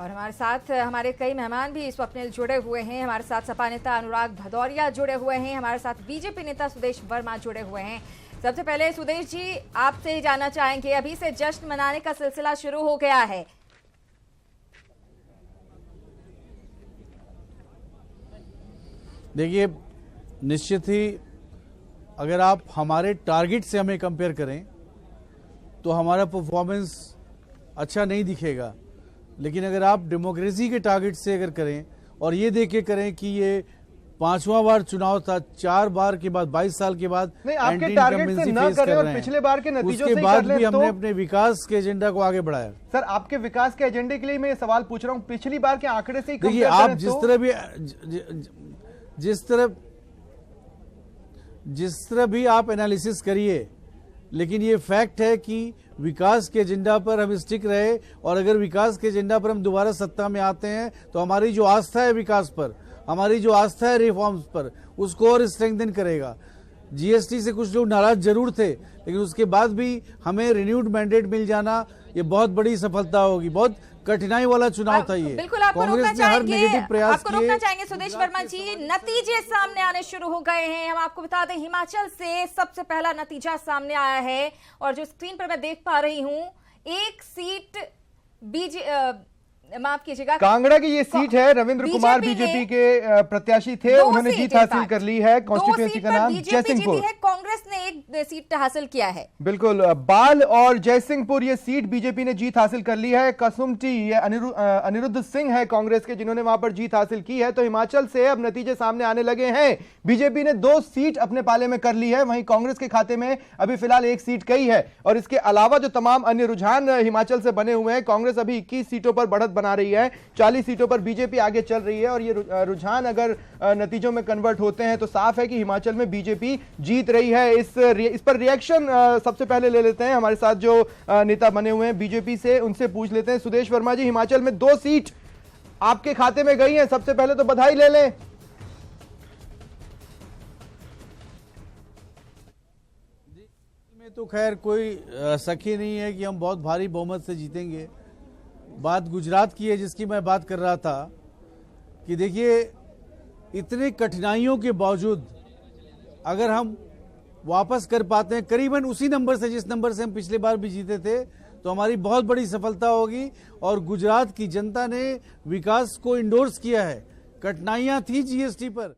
और हमारे साथ हमारे कई मेहमान भी स्वप्निल जुड़े हुए हैं। हमारे साथ सपा नेता अनुराग भदौरिया जुड़े हुए हैं। हमारे साथ बीजेपी नेता सुदेश वर्मा जुड़े हुए हैं। सबसे पहले सुदेश जी, आपसे ही जानना चाहेंगे, अभी से जश्न मनाने का सिलसिला शुरू हो गया है। देखिए, निश्चित ही अगर आप हमारे टारगेट से हमें कंपेयर करें तो हमारा परफॉर्मेंस अच्छा नहीं दिखेगा, लेकिन अगर आप डेमोक्रेसी के टारगेट से अगर करें और ये देख के करें कि ये 5वां बार चुनाव था, 4 बार के बाद 22 साल के बाद आपके टारगेट से न करें और पिछले बार के नतीजों से उसके बाद भी हमने अपने विकास के एजेंडा को आगे बढ़ाया। सर, आपके विकास के एजेंडे के लिए मैं ये सवाल पूछ रहा हूँ, पिछली बार के आंकड़े से ही देखिए, आप जिस तरह भी आप एनालिसिस करिए, लेकिन ये फैक्ट है कि विकास के एजेंडा पर हम स्टिक रहे और अगर विकास के एजेंडा पर हम दोबारा सत्ता में आते हैं तो हमारी जो आस्था है विकास पर, हमारी जो आस्था है रिफॉर्म्स पर, उसको और स्ट्रेंथन करेगा। जीएसटी से कुछ लोग नाराज जरूर थे, लेकिन उसके बाद भी हमें रिन्यूड मैंडेट मिल जाना ये बहुत बड़ी सफलता होगी। बहुत कठिनाई वाला चुनाव था ये। बिल्कुल, आपको रोकना चाहेंगे सुदेश वर्मा जी। नतीजे सामने आने शुरू हो गए हैं। हम आपको बता दें, हिमाचल से सबसे पहला नतीजा सामने आया है और जो स्क्रीन पर मैं देख पा रही हूं, एक सीट माफ कीजिएगा, कांगड़ा की ये सीट है। रविंद्र कुमार बीजेपी के प्रत्याशी थे, उन्होंने जीत हासिल कर ली है। कॉन्स्टिट्यूएंसी का नाम जयसिंहपुर है। कांग्रेस ने एक सीट हासिल किया है। बिल्कुल, बाल और जयसिंहपुर ये सीट बीजेपी ने जीत हासिल कर ली है। कसुमटी ये अनिरुद्ध सिंह है कांग्रेस के, जिन्होंने वहां पर जीत हासिल की है। तो हिमाचल से अब नतीजे सामने आने लगे हैं। बीजेपी ने 2 सीट अपने पाले में कर ली है, वहीं कांग्रेस के खाते में अभी फिलहाल 1 सीट गई है। और इसके अलावा जो तमाम अन्य रुझान हिमाचल से बने हुए हैं, कांग्रेस अभी 21 सीटों पर बढ़त बना रही है, 40 सीटों पर बीजेपी आगे चल रही है। और ये रुझान अगर नतीजों में कन्वर्ट होते हैं तो साफ है कि हिमाचल में बीजेपी जीत रही है। इस पर रिएक्शन सबसे पहले ले लेते हैं। हमारे साथ जो नेता बने हुए हैं बीजेपी से, उनसे पूछ लेते हैं। सुदेश वर्मा जी, हिमाचल में 2 सीट आपके खाते में गई हैं, सबसे पहले तो बधाई ले लें। में तो खैर कोई शक ही नहीं है कि हम बहुत भारी बहुमत से जीतेंगे। बात गुजरात की है जिसकी मैं बात कर रहा था कि देखिए, इतने कठिनाइयों के बावजूद अगर हम वापस कर पाते हैं करीबन उसी नंबर से जिस नंबर से हम पिछले बार भी जीते थे, तो हमारी बहुत बड़ी सफलता होगी। और गुजरात की जनता ने विकास को इंडोर्स किया है। कठिनाइयां थी जीएसटी पर,